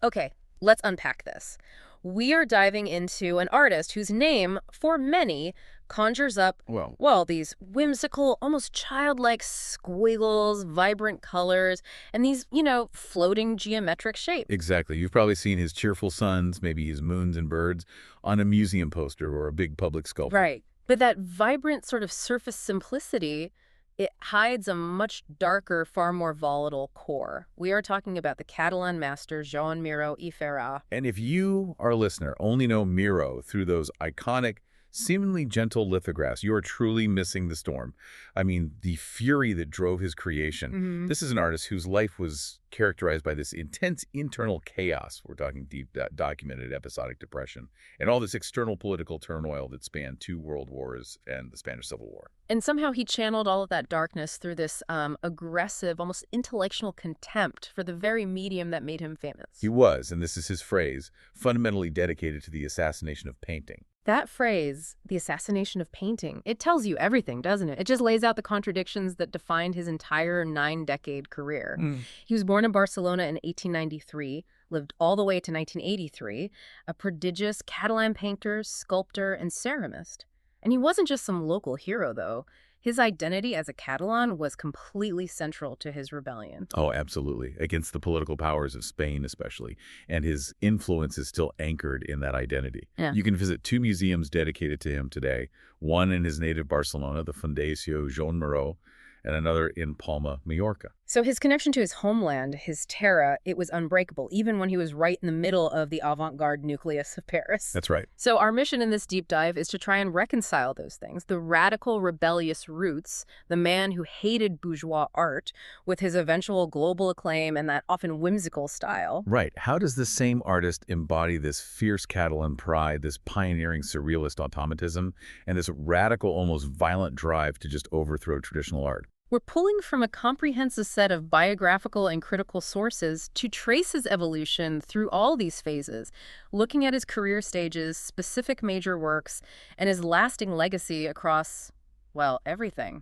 Okay, let's unpack this. We are diving into an artist whose name, for many, conjures up, Well, well, these whimsical, almost childlike squiggles, vibrant colors, and these, floating geometric shapes. exactly. You've probably seen his cheerful suns, maybe his moons and birds, on a museum poster or a big public sculpture. Right. But that vibrant sort of surface simplicity, it hides a much darker, far more volatile core. We are talking about the Catalan master Joan Miró y Ferrer. And if you, our listener, only know Miro through those iconic, seemingly gentle lithographs, you are truly missing the storm. I mean, the fury that drove his creation. Hmm. This is an artist whose life was characterized by this intense internal chaos. We're talking deep, documented episodic depression, and all this external political turmoil that spanned 2 world wars and the Spanish Civil War. And somehow he channeled all of that darkness through this aggressive, almost intellectual contempt for the very medium that made him famous. He was, and this is his phrase, fundamentally dedicated to the assassination of painting. That phrase, the assassination of painting, it tells you everything, doesn't it? It just lays out the contradictions that defined his entire 9-decade career. He was born in Barcelona in 1893, lived all the way to 1983, a prodigious Catalan painter, sculptor, and ceramist. And he wasn't just some local hero, though. His identity as a Catalan was completely central to his rebellion. Oh, absolutely. Against the political powers of Spain, especially. And his influence is still anchored in that identity. Yeah. You can visit 2 museums dedicated to him today, one in his native Barcelona, the Fundació Joan Miró, and another in Palma, Mallorca. So his connection to his homeland, his terra, it was unbreakable, even when he was right in the middle of the avant-garde nucleus of Paris. That's right. So our mission in this deep dive is to try and reconcile those things, the radical rebellious roots, the man who hated bourgeois art, with his eventual global acclaim and that often whimsical style. Right. How does this same artist embody this fierce Catalan pride, this pioneering surrealist automatism, and this radical, almost violent drive to just overthrow traditional art? We're pulling from a comprehensive set of biographical and critical sources to trace his evolution through all these phases, looking at his career stages, specific major works, and his lasting legacy across, well, everything.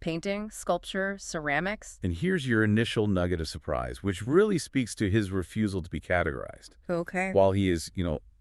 Painting, sculpture, ceramics. And here's your initial nugget of surprise, which really speaks to his refusal to be categorized. Okay. While he is,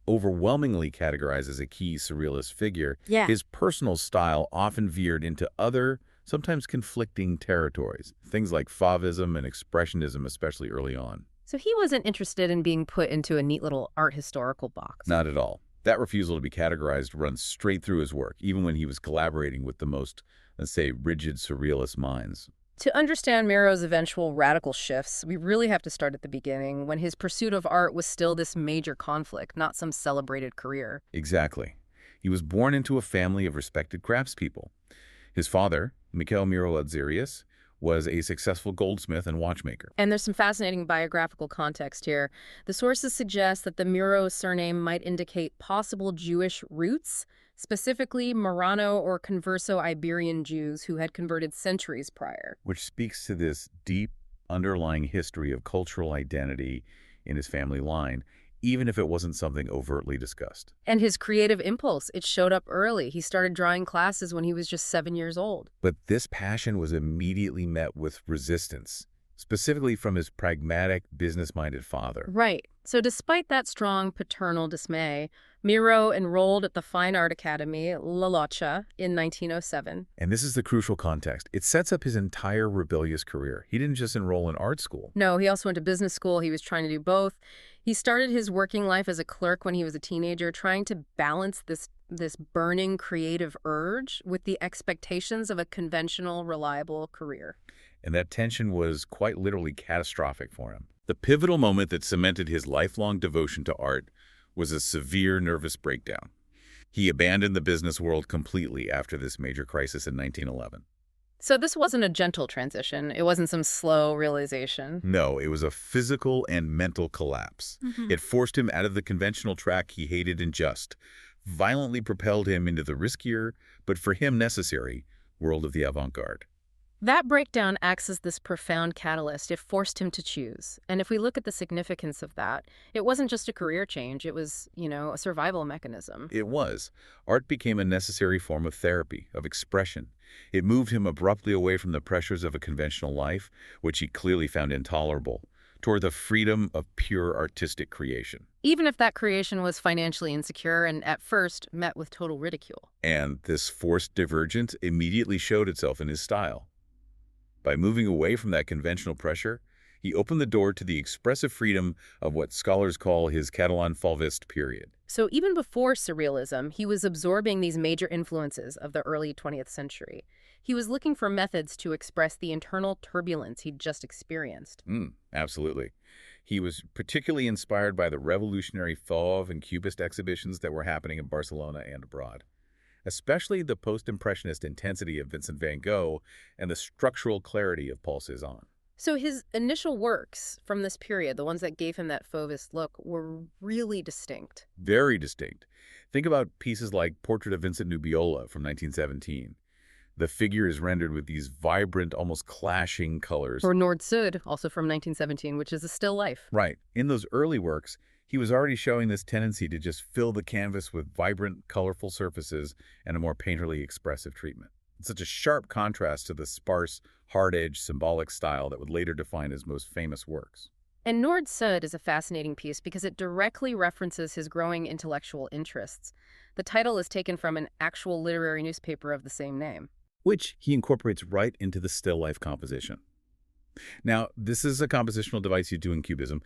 overwhelmingly categorized as a key surrealist figure, Yeah. his personal style often veered into other, sometimes conflicting territories, things like Fauvism and Expressionism, especially early on. So he wasn't interested in being put into a neat little art historical box. Not at all. That refusal to be categorized runs straight through his work, even when he was collaborating with the most, let's say, rigid surrealist minds. To understand Miro's eventual radical shifts, we really have to start at the beginning, when his pursuit of art was still this major conflict, not some celebrated career. Exactly. He was born into a family of respected craftspeople. His father, Miquel Miró Alzerius, was a successful goldsmith and watchmaker. And there's some fascinating biographical context here. The sources suggest that the Miró surname might indicate possible Jewish roots, specifically Marrano or Converso Iberian Jews who had converted centuries prior. Which speaks to this deep underlying history of cultural identity in his family line, even if it wasn't something overtly discussed. And his creative impulse, it showed up early. He started drawing classes when he was just 7 years old. But this passion was immediately met with resistance, specifically from his pragmatic, business-minded father. Right. So despite that strong paternal dismay, Miró enrolled at the Fine Art Academy, La Locha, in 1907. And this is the crucial context. It sets up his entire rebellious career. He didn't just enroll in art school. No, he also went to business school. He was trying to do both. He started his working life as a clerk when he was a teenager, trying to balance this burning creative urge with the expectations of a conventional, reliable career. And that tension was quite literally catastrophic for him. The pivotal moment that cemented his lifelong devotion to art was a severe nervous breakdown. He abandoned the business world completely after this major crisis in 1911. So this wasn't a gentle transition. It wasn't some slow realization. No, it was a physical and mental collapse. It forced him out of the conventional track he hated and just, violently propelled him into the riskier, but for him necessary, world of the avant-garde. That breakdown acts as this profound catalyst. It forced him to choose. And if we look at the significance of that, it wasn't just a career change. It was, a survival mechanism. It was. Art became a necessary form of therapy, of expression. It moved him abruptly away from the pressures of a conventional life, which he clearly found intolerable, toward the freedom of pure artistic creation. Even if that creation was financially insecure and at first met with total ridicule. And this forced divergence immediately showed itself in his style. By moving away from that conventional pressure, he opened the door to the expressive freedom of what scholars call his Catalan Fauvist period. So even before Surrealism, he was absorbing these major influences of the early 20th century. He was looking for methods to express the internal turbulence he'd just experienced. Absolutely. He was particularly inspired by the revolutionary Fauve and Cubist exhibitions that were happening in Barcelona and abroad, especially the post-impressionist intensity of Vincent van Gogh and the structural clarity of Paul Cézanne. So his initial works from this period, the ones that gave him that Fauvist look, were really distinct. Very distinct. Think about pieces like Portrait of Vincent Nubiola from 1917. The figure is rendered with these vibrant, almost clashing colors. Or Nord-Sud, also from 1917, which is a still life. Right. In those early works, he was already showing this tendency to just fill the canvas with vibrant, colorful surfaces and a more painterly expressive treatment. It's such a sharp contrast to the sparse, hard-edged, symbolic style that would later define his most famous works. And Nord-Sud is a fascinating piece because it directly references his growing intellectual interests. The title is taken from an actual literary newspaper of the same name, which he incorporates right into the still life composition. Now, this is a compositional device you do in Cubism,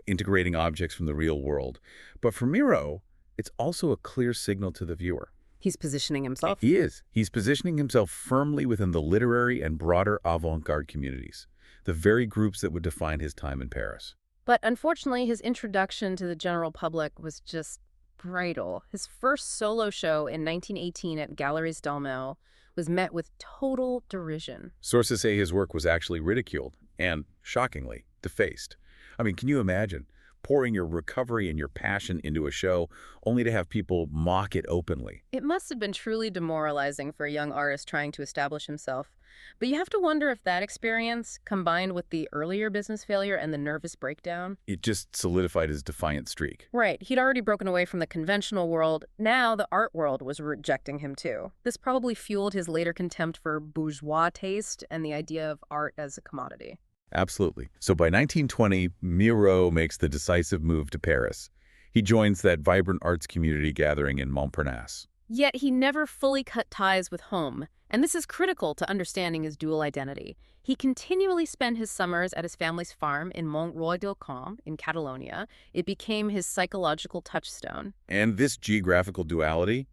integrating objects from the real world. But for Miró, it's also a clear signal to the viewer. He's positioning himself. He is. He's positioning himself firmly within the literary and broader avant-garde communities, the very groups that would define his time in Paris. But unfortunately, his introduction to the general public was just bridal. His first solo show in 1918 at Galeries Dalmau was met with total derision. Sources say his work was actually ridiculed and, shockingly, defaced. I mean, can you imagine pouring your recovery and your passion into a show only to have people mock it openly? It must have been truly demoralizing for a young artist trying to establish himself. But you have to wonder if that experience, combined with the earlier business failure and the nervous breakdown, it just solidified his defiant streak. Right. He'd already broken away from the conventional world. Now the art world was rejecting him too. This probably fueled his later contempt for bourgeois taste and the idea of art as a commodity. Absolutely. So by 1920, Miró makes the decisive move to Paris. He joins that vibrant arts community gathering in Montparnasse. Yet he never fully cut ties with home, and this is critical to understanding his dual identity. He continually spent his summers at his family's farm in Mont-Roy-del-Camp in Catalonia. It became his psychological touchstone. And this geographical duality,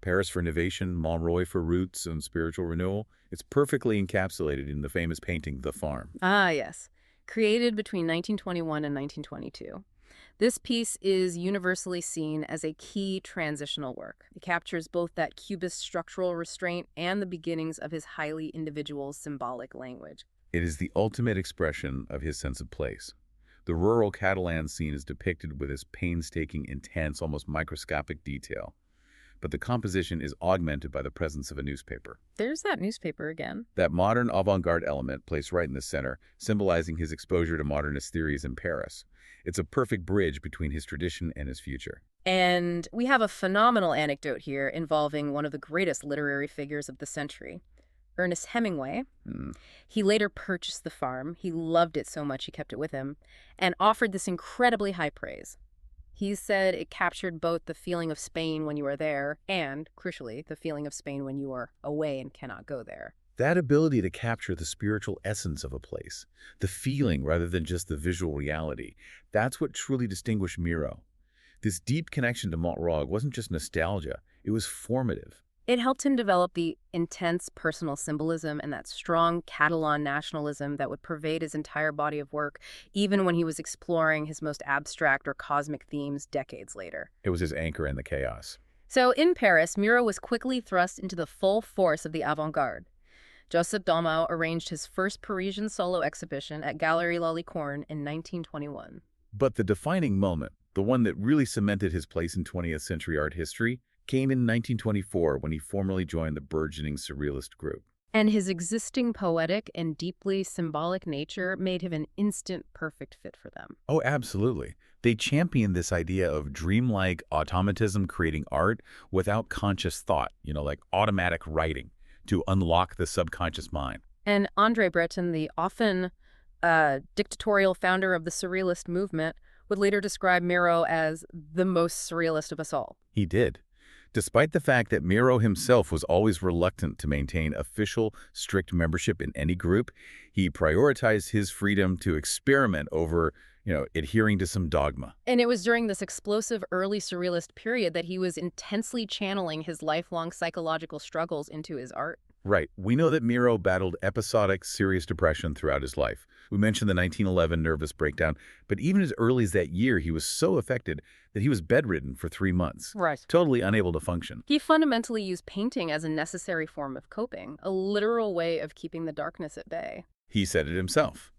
Paris for innovation, Montroy for roots and spiritual renewal, it's perfectly encapsulated in the famous painting, The Farm. Ah, yes. Created between 1921 and 1922. This piece is universally seen as a key transitional work. It captures both that Cubist structural restraint and the beginnings of his highly individual symbolic language. It is the ultimate expression of his sense of place. The rural Catalan scene is depicted with this painstaking, intense, almost microscopic detail. But the composition is augmented by the presence of a newspaper. There's that newspaper again. That modern avant-garde element placed right in the center, symbolizing his exposure to modernist theories in Paris. It's a perfect bridge between his tradition and his future. And we have a phenomenal anecdote here involving one of the greatest literary figures of the century, Ernest Hemingway. He later purchased the farm. He loved it so much he kept it with him and offered this incredibly high praise. He said it captured both the feeling of Spain when you are there and, crucially, the feeling of Spain when you are away and cannot go there. That ability to capture the spiritual essence of a place, the feeling rather than just the visual reality, that's what truly distinguished Miró. This deep connection to Montroy wasn't just nostalgia, it was formative. It helped him develop the intense personal symbolism and that strong Catalan nationalism that would pervade his entire body of work, even when he was exploring his most abstract or cosmic themes decades later. It was his anchor in the chaos. So in Paris, Miró was quickly thrust into the full force of the avant-garde. Joseph Dalmau arranged his first Parisian solo exhibition at Galerie Lalicorne in 1921. But the defining moment, the one that really cemented his place in 20th century art history, came in 1924 when he formally joined the burgeoning Surrealist group. And his existing poetic and deeply symbolic nature made him an instant perfect fit for them. Oh, absolutely. They championed this idea of dreamlike automatism creating art without conscious thought, like automatic writing to unlock the subconscious mind. And André Breton, the often dictatorial founder of the Surrealist movement, would later describe Miró as the most surrealist of us all. He did. Despite the fact that Miró himself was always reluctant to maintain official, strict membership in any group, he prioritized his freedom to experiment over, adhering to some dogma. And it was during this explosive early Surrealist period that he was intensely channeling his lifelong psychological struggles into his art. Right. We know that Miró battled episodic, serious depression throughout his life. We mentioned the 1911 nervous breakdown, but even as early as that year, he was so affected that he was bedridden for 3 months. Right. Totally unable to function. He fundamentally used painting as a necessary form of coping, a literal way of keeping the darkness at bay. He said it himself.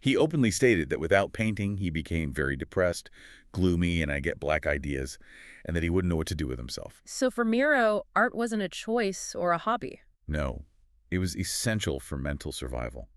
He openly stated that without painting, he became very depressed, gloomy, and I get black ideas, and that he wouldn't know what to do with himself. So for Miró, art wasn't a choice or a hobby. No, it was essential for mental survival.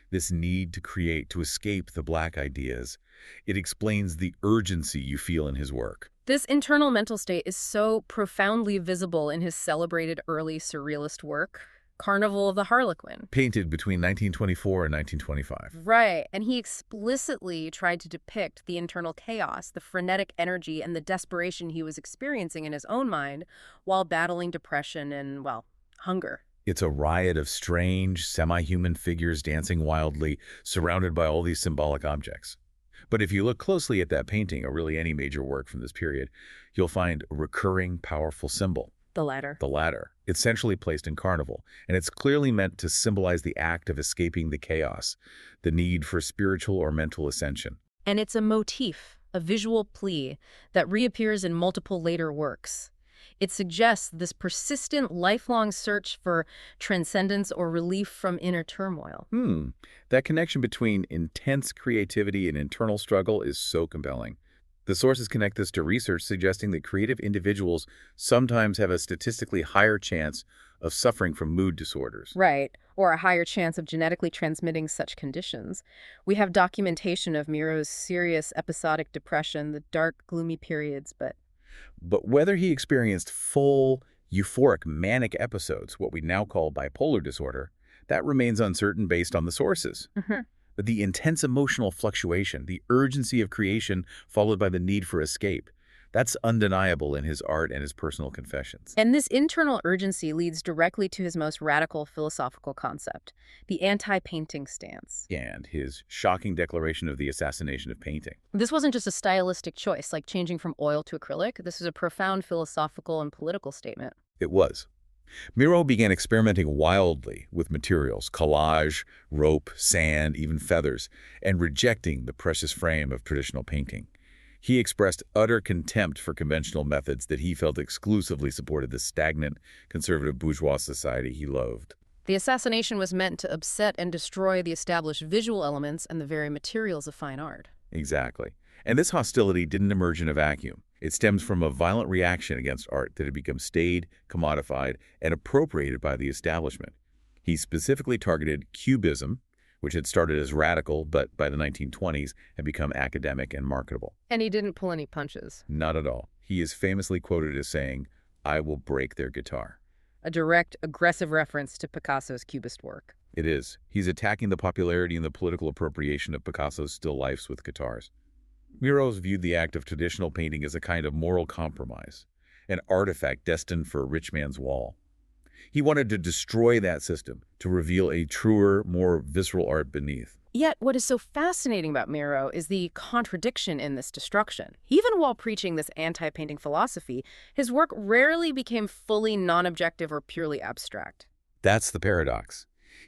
This need to create, to escape the black ideas, it explains the urgency you feel in his work. This internal mental state is so profoundly visible in his celebrated early Surrealist work, Carnival of the Harlequin. Painted between 1924 and 1925. Right, and he explicitly tried to depict the internal chaos, the frenetic energy, and the desperation he was experiencing in his own mind while battling depression and, well, hunger. It's a riot of strange, semi-human figures dancing wildly, surrounded by all these symbolic objects. But if you look closely at that painting, or really any major work from this period, you'll find a recurring, powerful symbol. The ladder. The ladder. It's centrally placed in Carnival, and it's clearly meant to symbolize the act of escaping the chaos, the need for spiritual or mental ascension. And it's a motif, a visual plea, that reappears in multiple later works. It suggests this persistent, lifelong search for transcendence or relief from inner turmoil. That connection between intense creativity and internal struggle is so compelling. The sources connect this to research suggesting that creative individuals sometimes have a statistically higher chance of suffering from mood disorders. Right, or a higher chance of genetically transmitting such conditions. We have documentation of Miró's serious episodic depression, the dark, gloomy periods, but whether he experienced full, euphoric, manic episodes, what we now call bipolar disorder, that remains uncertain based on the sources. But the intense emotional fluctuation, the urgency of creation followed by the need for escape, that's undeniable in his art and his personal confessions. And this internal urgency leads directly to his most radical philosophical concept, the anti-painting stance. And his shocking declaration of the assassination of painting. This wasn't just a stylistic choice, like changing from oil to acrylic. This was a profound philosophical and political statement. It was. Miró began experimenting wildly with materials, collage, rope, sand, even feathers, and rejecting the precious frame of traditional painting. He expressed utter contempt for conventional methods that he felt exclusively supported the stagnant, conservative bourgeois society he loathed. The assassination was meant to upset and destroy the established visual elements and the very materials of fine art. Exactly. And this hostility didn't emerge in a vacuum. It stems from a violent reaction against art that had become staid, commodified, and appropriated by the establishment. He specifically targeted Cubism, which had started as radical, but by the 1920s had become academic and marketable. And he didn't pull any punches. Not at all. He is famously quoted as saying, "I will break their guitar." A direct, aggressive reference to Picasso's Cubist work. It is. He's attacking the popularity and the political appropriation of Picasso's still lifes with guitars. Miró's viewed the act of traditional painting as a kind of moral compromise, an artifact destined for a rich man's wall. He wanted to destroy that system to reveal a truer, more visceral art beneath. Yet, what is so fascinating about Miró is the contradiction in this destruction. Even while preaching this anti-painting philosophy, his work rarely became fully non-objective or purely abstract. That's the paradox.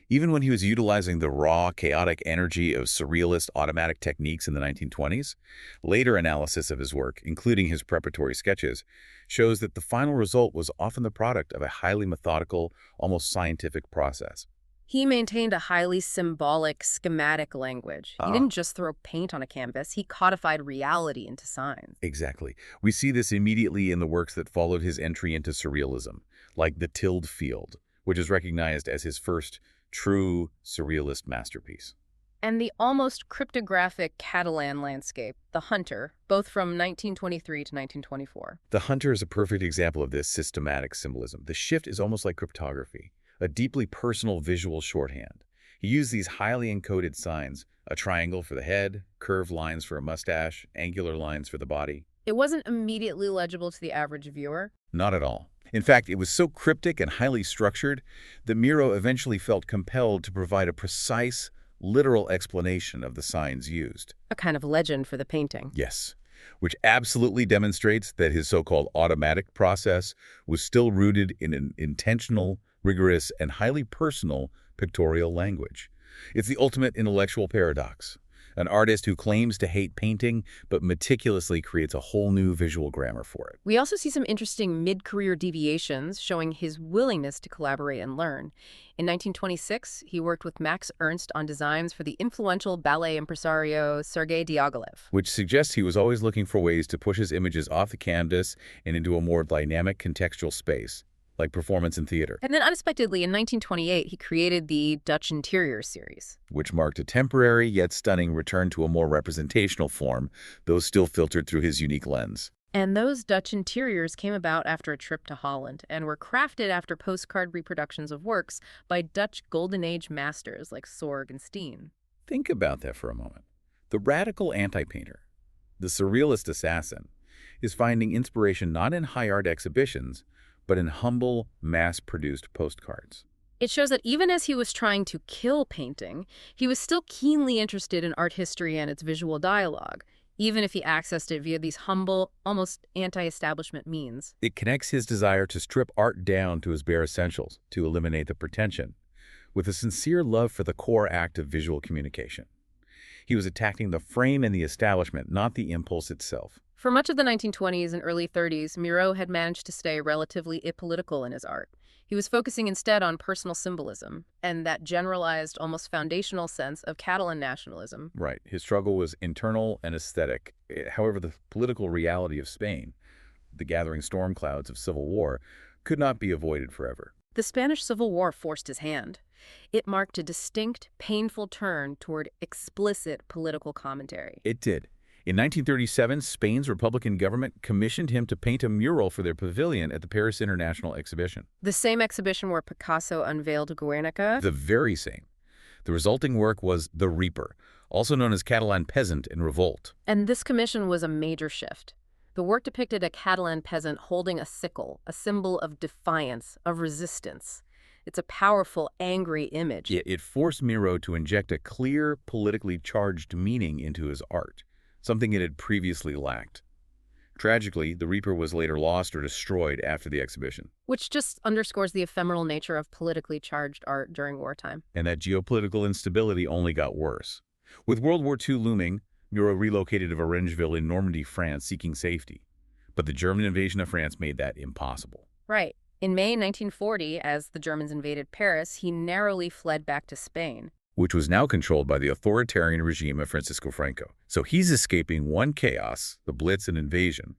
Even when he was utilizing the raw, chaotic energy of surrealist automatic techniques in the 1920s, later analysis of his work, including his preparatory sketches, shows that the final result was often the product of a highly methodical, almost scientific process. He maintained a highly symbolic, schematic language. He didn't just throw paint on a canvas, he codified reality into signs. Exactly. We see this immediately in the works that followed his entry into surrealism, like The Tilled Field, which is recognized as his first true surrealist masterpiece. And the almost cryptographic Catalan landscape, The Hunter, both from 1923 to 1924. The Hunter is a perfect example of this systematic symbolism. The shift is almost like cryptography, a deeply personal visual shorthand. He used these highly encoded signs, A triangle for the head, curved lines for a mustache, angular lines for the body. It wasn't immediately legible to the average viewer. Not at all. In fact, it was so cryptic and highly structured that Miró eventually felt compelled to provide a precise, literal explanation of the signs used. A kind of legend for the painting. Yes, which absolutely demonstrates that his so-called automatic process was still rooted in an intentional, rigorous, and highly personal pictorial language. It's the ultimate intellectual paradox. An artist who claims to hate painting but meticulously creates a whole new visual grammar for it. We also see some interesting mid-career deviations showing his willingness to collaborate and learn. In 1926, he worked with Max Ernst on designs for the influential ballet impresario Sergei Diaghilev. Which suggests he was always looking for ways to push his images off the canvas and into a more dynamic contextual space, like performance in theater. And then unexpectedly, in 1928, he created the Dutch Interior series, which marked a temporary yet stunning return to a more representational form, though still filtered through his unique lens. And those Dutch interiors came about after a trip to Holland and were crafted after postcard reproductions of works by Dutch Golden Age masters like Sorg and Steen. Think about that for a moment. The radical anti-painter, the surrealist assassin, is finding inspiration not in high art exhibitions, but in humble, mass-produced postcards. It shows that even as he was trying to kill painting, he was still keenly interested in art history and its visual dialogue, even if he accessed it via these humble, almost anti-establishment means. It connects his desire to strip art down to its bare essentials, to eliminate the pretension, with a sincere love for the core act of visual communication. He was attacking the frame and the establishment, not the impulse itself. For much of the 1920s and early 30s, Miró had managed to stay relatively apolitical in his art. He was focusing instead on personal symbolism and that generalized, almost foundational sense of Catalan nationalism. Right. His struggle was internal and aesthetic. However, the political reality of Spain, the gathering storm clouds of civil war, could not be avoided forever. The Spanish Civil War forced his hand. It marked a distinct, painful turn toward explicit political commentary. It did. In 1937, Spain's Republican government commissioned him to paint a mural for their pavilion at the Paris International Exhibition. The same exhibition where Picasso unveiled Guernica? The very same. The resulting work was The Reaper, also known as Catalan Peasant in Revolt. And this commission was a major shift. The work depicted a Catalan peasant holding a sickle, a symbol of defiance, of resistance. It's a powerful, angry image. It forced Miró to inject a clear, politically charged meaning into his art, something it had previously lacked. Tragically, The Reaper was later lost or destroyed after the exhibition. Which just underscores the ephemeral nature of politically charged art during wartime. And that geopolitical instability only got worse. With World War II looming, Miró relocated to Varengeville in Normandy, France, seeking safety. But the German invasion of France made that impossible. Right. In May 1940, as the Germans invaded Paris, he narrowly fled back to Spain, which was now controlled by the authoritarian regime of Francisco Franco. So he's escaping one chaos, the Blitz and invasion,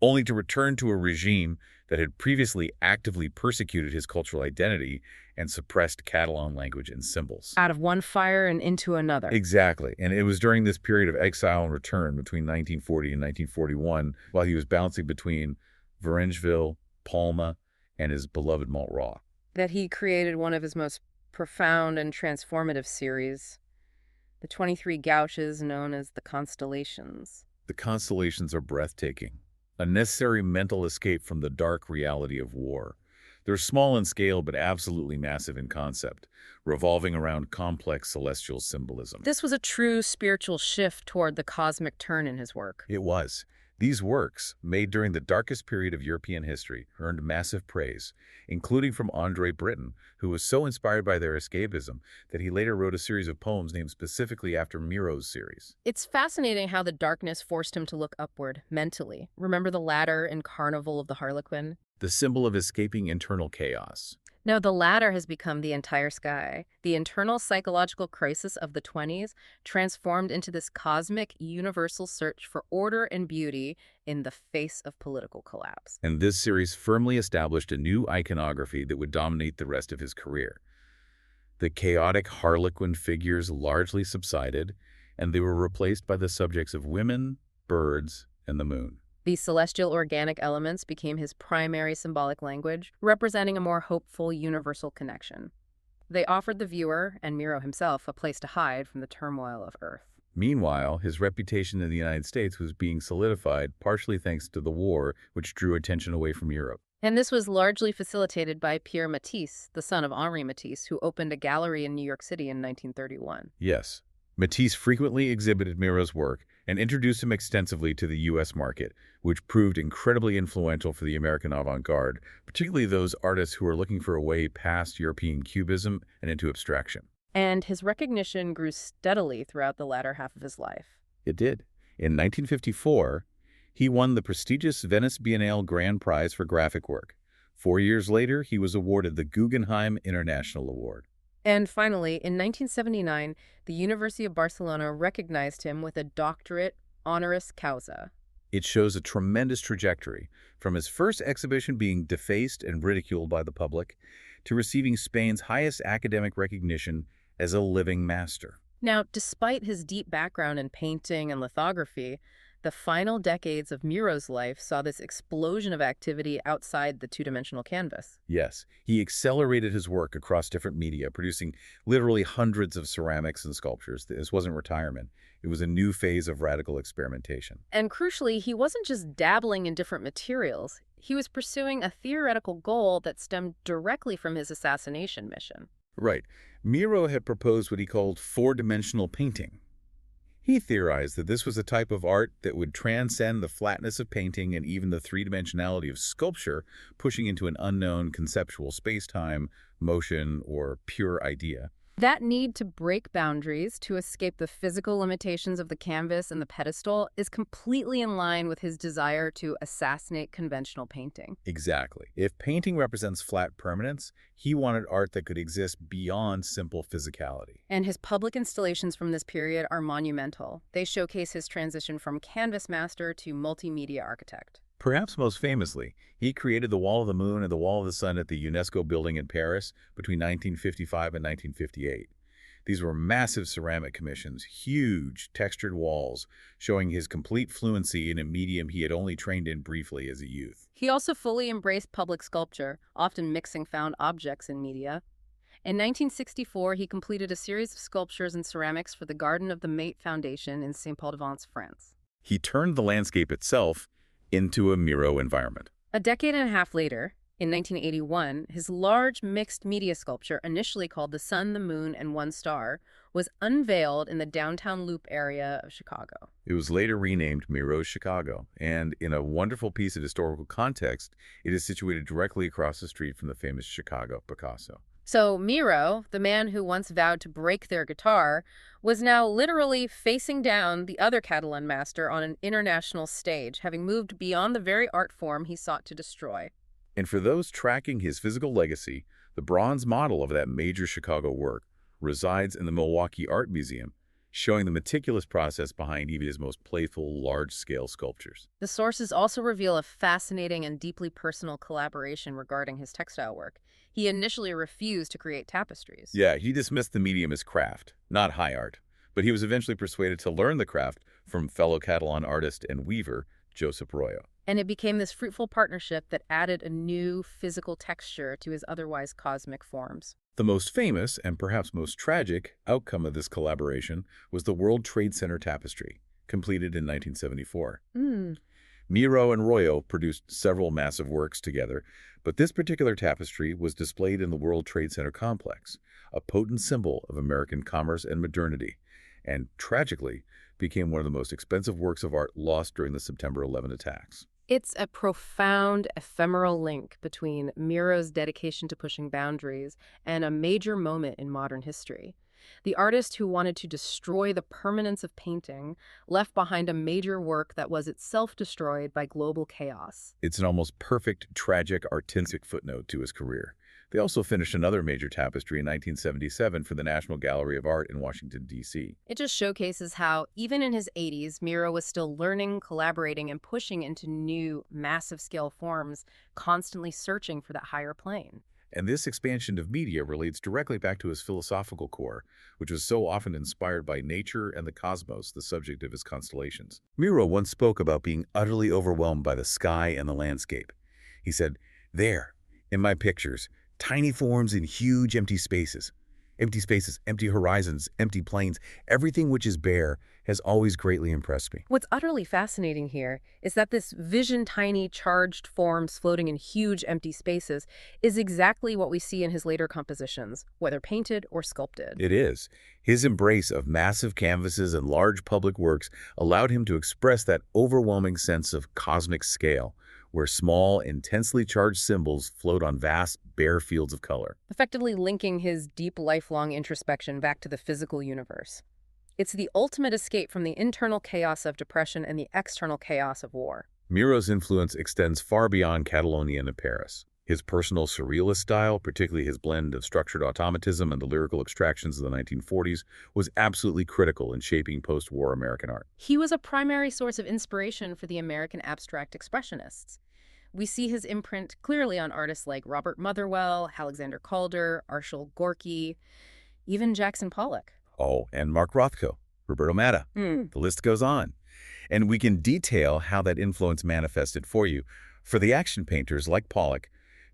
only to return to a regime that had previously actively persecuted his cultural identity and suppressed Catalan language and symbols. Out of one fire and into another. Exactly. And it was during this period of exile and return between 1940 and 1941, while he was bouncing between Varengeville, Palma, and his beloved Montreal, that he created one of his most profound and transformative series, the 23 gouaches known as the Constellations. The Constellations are breathtaking, a necessary mental escape from the dark reality of war. They're small in scale but absolutely massive in concept, revolving around complex celestial symbolism. This was a true spiritual shift toward the cosmic turn in his work. It was. These works, made during the darkest period of European history, earned massive praise, including from André Breton, who was so inspired by their escapism that he later wrote a series of poems named specifically after Miró's series. It's fascinating how the darkness forced him to look upward, mentally. Remember the ladder in Carnival of the Harlequin? The symbol of escaping internal chaos. No, the ladder has become the entire sky. The internal psychological crisis of the 20s transformed into this cosmic, universal search for order and beauty in the face of political collapse. And this series firmly established a new iconography that would dominate the rest of his career. The chaotic Harlequin figures largely subsided, and they were replaced by the subjects of women, birds, and the moon. These celestial organic elements became his primary symbolic language, representing a more hopeful, universal connection. They offered the viewer, and Miró himself, a place to hide from the turmoil of Earth. Meanwhile, his reputation in the United States was being solidified, partially thanks to the war, which drew attention away from Europe. And this was largely facilitated by Pierre Matisse, the son of Henri Matisse, who opened a gallery in New York City in 1931. Yes, Matisse frequently exhibited Miro's work and introduced him extensively to the U.S. market, which proved incredibly influential for the American avant-garde, particularly those artists who were looking for a way past European cubism and into abstraction. And his recognition grew steadily throughout the latter half of his life. It did. In 1954, he won the prestigious Venice Biennale Grand Prize for graphic work. 4 years later, he was awarded the Guggenheim International Award. And finally, in 1979, the University of Barcelona recognized him with a doctorate honoris causa. It shows a tremendous trajectory, from his first exhibition being defaced and ridiculed by the public, to receiving Spain's highest academic recognition as a living master. Now, despite his deep background in painting and lithography, the final decades of Miró's life saw this explosion of activity outside the two-dimensional canvas. Yes, he accelerated his work across different media, producing literally hundreds of ceramics and sculptures. This wasn't retirement. It was a new phase of radical experimentation. And crucially, he wasn't just dabbling in different materials. He was pursuing a theoretical goal that stemmed directly from his assassination mission. Right. Miró had proposed what he called four-dimensional painting. He theorized that this was a type of art that would transcend the flatness of painting and even the three-dimensionality of sculpture, pushing into an unknown conceptual space-time, motion, or pure idea. That need to break boundaries to escape the physical limitations of the canvas and the pedestal is completely in line with his desire to assassinate conventional painting. Exactly. If painting represents flat permanence, he wanted art that could exist beyond simple physicality. And his public installations from this period are monumental. They showcase his transition from canvas master to multimedia architect. Perhaps most famously, he created the Wall of the Moon and the Wall of the Sun at the UNESCO building in Paris between 1955 and 1958. These were massive ceramic commissions, huge textured walls, showing his complete fluency in a medium he had only trained in briefly as a youth. He also fully embraced public sculpture, often mixing found objects in media. In 1964, he completed a series of sculptures and ceramics for the Garden of the Mate Foundation in Saint-Paul-de-Vence, France. He turned the landscape itself into a Miró environment. A decade and a half later, in 1981, his large mixed media sculpture, initially called The Sun, the Moon, and One Star, was unveiled in the downtown Loop area of Chicago. It was later renamed Miró's Chicago, and in a wonderful piece of historical context, it is situated directly across the street from the famous Chicago Picasso. So Miró, the man who once vowed to break their guitar, was now literally facing down the other Catalan master on an international stage, having moved beyond the very art form he sought to destroy. And for those tracking his physical legacy, the bronze model of that major Chicago work resides in the Milwaukee Art Museum, showing the meticulous process behind even his most playful, large-scale sculptures. The sources also reveal a fascinating and deeply personal collaboration regarding his textile work. He initially refused to create tapestries. Yeah, he dismissed the medium as craft, not high art, but he was eventually persuaded to learn the craft from fellow Catalan artist and weaver, Josep Royo. And it became this fruitful partnership that added a new physical texture to his otherwise cosmic forms. The most famous, and perhaps most tragic, outcome of this collaboration was the World Trade Center tapestry, completed in 1974. Miró and Royo produced several massive works together, but this particular tapestry was displayed in the World Trade Center complex, a potent symbol of American commerce and modernity, and tragically became one of the most expensive works of art lost during the September 11 attacks. It's a profound, ephemeral link between Miró's dedication to pushing boundaries and a major moment in modern history. The artist who wanted to destroy the permanence of painting left behind a major work that was itself destroyed by global chaos. It's an almost perfect, tragic, artistic footnote to his career. They also finished another major tapestry in 1977 for the National Gallery of Art in Washington, D.C. It just showcases how, even in his 80s, Miró was still learning, collaborating, and pushing into new, massive-scale forms, constantly searching for that higher plane. And this expansion of media relates directly back to his philosophical core, which was so often inspired by nature and the cosmos, the subject of his Constellations. Miró once spoke about being utterly overwhelmed by the sky and the landscape. He said, "There, in my pictures, tiny forms in huge empty spaces. Empty spaces, empty horizons, empty plains, everything which is bare has always greatly impressed me. What's utterly fascinating here is that this vision-tiny, charged forms floating in huge empty spaces is exactly what we see in his later compositions, whether painted or sculpted. It is. His embrace of massive canvases and large public works allowed him to express that overwhelming sense of cosmic scale, where small, intensely charged symbols float on vast, bare fields of color. Effectively linking his deep, lifelong introspection back to the physical universe. It's the ultimate escape from the internal chaos of depression and the external chaos of war. Miró's influence extends far beyond Catalonia and Paris. His personal surrealist style, particularly his blend of structured automatism and the lyrical abstractions of the 1940s, was absolutely critical in shaping post-war American art. He was a primary source of inspiration for the American Abstract Expressionists. We see his imprint clearly on artists like Robert Motherwell, Alexander Calder, Arshile Gorky, even Jackson Pollock. Oh, and Mark Rothko, Roberto Matta. The list goes on. And we can detail how that influence manifested for you. For the action painters like Pollock,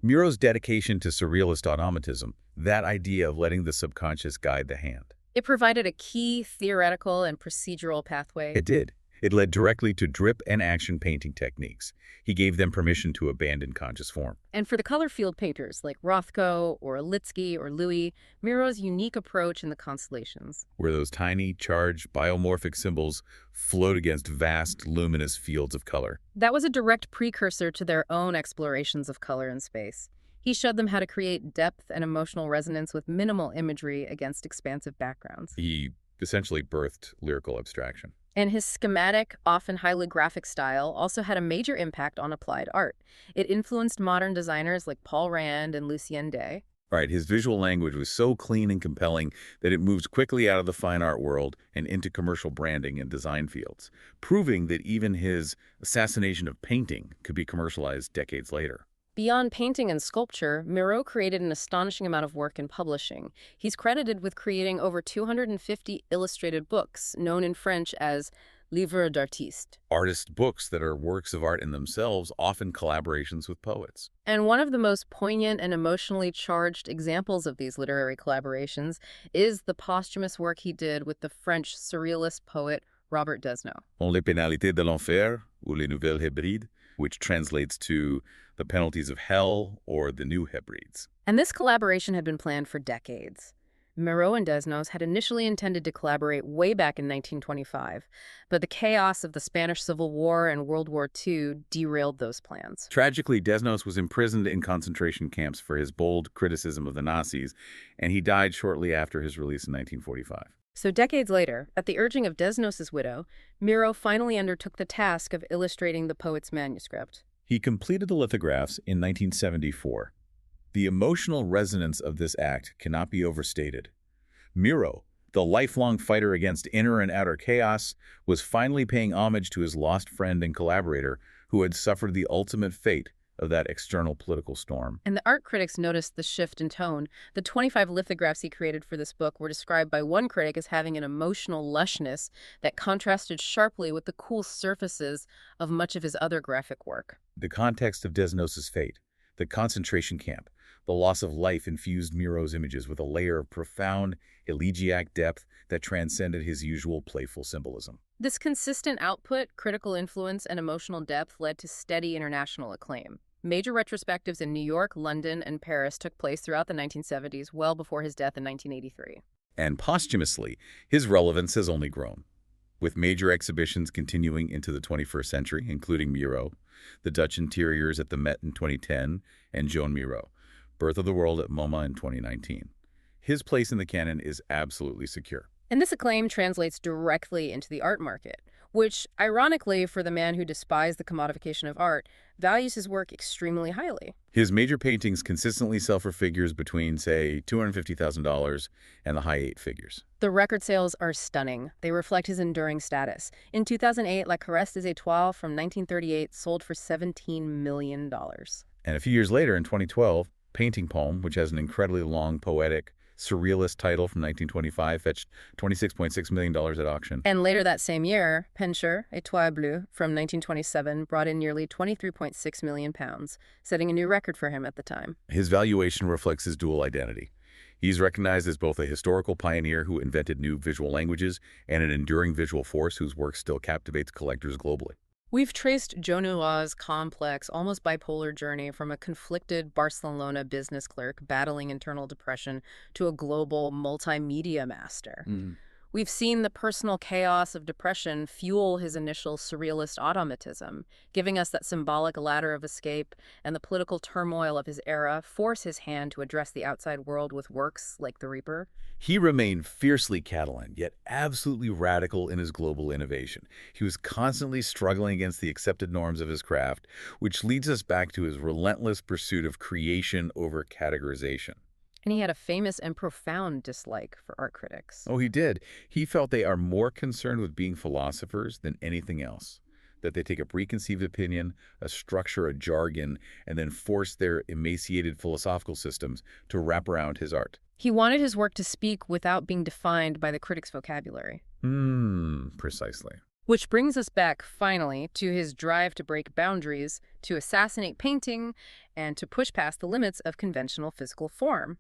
Miró's dedication to surrealist automatism, that idea of letting the subconscious guide the hand. It provided a key theoretical and procedural pathway. It did. It led directly to drip and action painting techniques. He gave them permission to abandon conscious form. And for the color field painters like Rothko or Litsky or Louis, Miró's unique approach in the Constellations, where those tiny, charged, biomorphic symbols float against vast, luminous fields of color. That was a direct precursor to their own explorations of color and space. He showed them how to create depth and emotional resonance with minimal imagery against expansive backgrounds. He essentially birthed lyrical abstraction. And his schematic, often highly graphic style also had a major impact on applied art. It influenced modern designers like Paul Rand and Lucien Day. Right, his visual language was so clean and compelling that it moves quickly out of the fine art world and into commercial branding and design fields, proving that even his assassination of painting could be commercialized decades later. Beyond painting and sculpture, Miró created an astonishing amount of work in publishing. He's credited with creating over 250 illustrated books, known in French as livres d'artistes. Artist books that are works of art in themselves, often collaborations with poets. And one of the most poignant and emotionally charged examples of these literary collaborations is the posthumous work he did with the French surrealist poet Robert Desnos. On les pénalités de l'enfer, ou les nouvelles Hébrides, which translates to the penalties of hell or the new Hebrides. And this collaboration had been planned for decades. Miró and Desnos had initially intended to collaborate way back in 1925, but the chaos of the Spanish Civil War and World War II derailed those plans. Tragically, Desnos was imprisoned in concentration camps for his bold criticism of the Nazis, and he died shortly after his release in 1945. So decades later, at the urging of Desnos' widow, Miró finally undertook the task of illustrating the poet's manuscript. He completed the lithographs in 1974. The emotional resonance of this act cannot be overstated. Miró, the lifelong fighter against inner and outer chaos, was finally paying homage to his lost friend and collaborator who had suffered the ultimate fate of that external political storm. And the art critics noticed the shift in tone. The 25 lithographs he created for this book were described by one critic as having an emotional lushness that contrasted sharply with the cool surfaces of much of his other graphic work. The context of Desnos' fate, the concentration camp, the loss of life infused Miró's images with a layer of profound, elegiac depth that transcended his usual playful symbolism. This consistent output, critical influence, and emotional depth led to steady international acclaim. Major retrospectives in New York, London, and Paris took place throughout the 1970s, well before his death in 1983. And posthumously, his relevance has only grown, with major exhibitions continuing into the 21st century, including Miró, the Dutch Interiors at the Met in 2010, and Joan Miró, Birth of the World at MoMA in 2019. His place in the canon is absolutely secure. And this acclaim translates directly into the art market, which, ironically, for the man who despised the commodification of art, values his work extremely highly. His major paintings consistently sell for figures between, say, $250,000 and the high eight figures. The record sales are stunning. They reflect his enduring status. In 2008, La Caresse des Étoiles from 1938 sold for $17 million. And a few years later, in 2012, Painting Poem, which has an incredibly long, poetic, surrealist title from 1925, fetched $26.6 million at auction. And later that same year, Peinture, Étoile Bleue, from 1927, brought in nearly £23.6 million, setting a new record for him at the time. His valuation reflects his dual identity. He's recognized as both a historical pioneer who invented new visual languages and an enduring visual force whose work still captivates collectors globally. We've traced Joan's complex, almost bipolar journey from a conflicted Barcelona business clerk battling internal depression to a global multimedia master. We've seen the personal chaos of depression fuel his initial surrealist automatism, giving us that symbolic ladder of escape, and the political turmoil of his era force his hand to address the outside world with works like The Reaper. He remained fiercely Catalan, yet absolutely radical in his global innovation. He was constantly struggling against the accepted norms of his craft, which leads us back to his relentless pursuit of creation over categorization. And he had a famous and profound dislike for art critics. Oh, he did. He felt they are more concerned with being philosophers than anything else, that they take a preconceived opinion, a structure, a jargon, and then force their emaciated philosophical systems to wrap around his art. He wanted his work to speak without being defined by the critic's vocabulary. Precisely. Which brings us back, finally, to his drive to break boundaries, to assassinate painting, and to push past the limits of conventional physical form.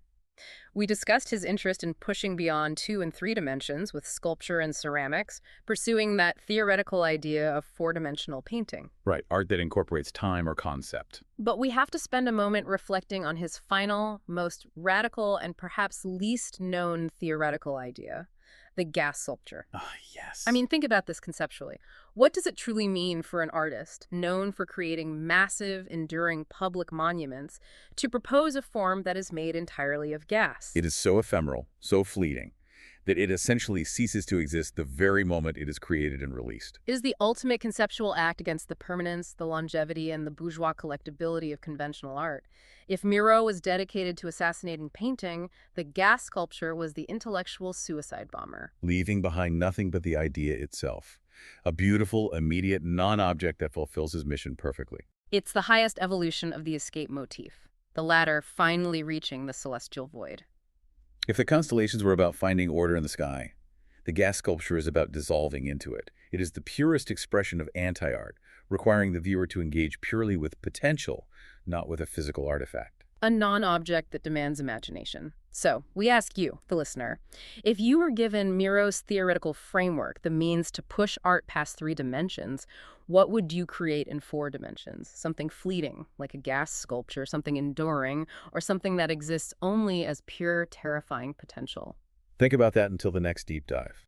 We discussed his interest in pushing beyond 2 and 3 dimensions with sculpture and ceramics, pursuing that theoretical idea of 4-dimensional painting. Right, art that incorporates time or concept. But we have to spend a moment reflecting on his final, most radical, and perhaps least known theoretical idea, the gas sculpture. Ah, yes. I mean, think about this conceptually. What does it truly mean for an artist, known for creating massive, enduring public monuments, to propose a form that is made entirely of gas? It is so ephemeral, so fleeting, that it essentially ceases to exist the very moment it is created and released. It is the ultimate conceptual act against the permanence, the longevity, and the bourgeois collectibility of conventional art. If Miró was dedicated to assassinating painting, the gas sculpture was the intellectual suicide bomber. Leaving behind nothing but the idea itself. A beautiful, immediate, non-object that fulfills his mission perfectly. It's the highest evolution of the escape motif, the latter finally reaching the celestial void. If the constellations were about finding order in the sky, the gas sculpture is about dissolving into it. It is the purest expression of anti-art, requiring the viewer to engage purely with potential, not with a physical artifact. A non-object that demands imagination. So, we ask you, the listener, if you were given Miró's theoretical framework, the means to push art past 3 dimensions, what would you create in 4 dimensions? Something fleeting, like a gas sculpture, something enduring, or something that exists only as pure, terrifying potential? Think about that until the next deep dive.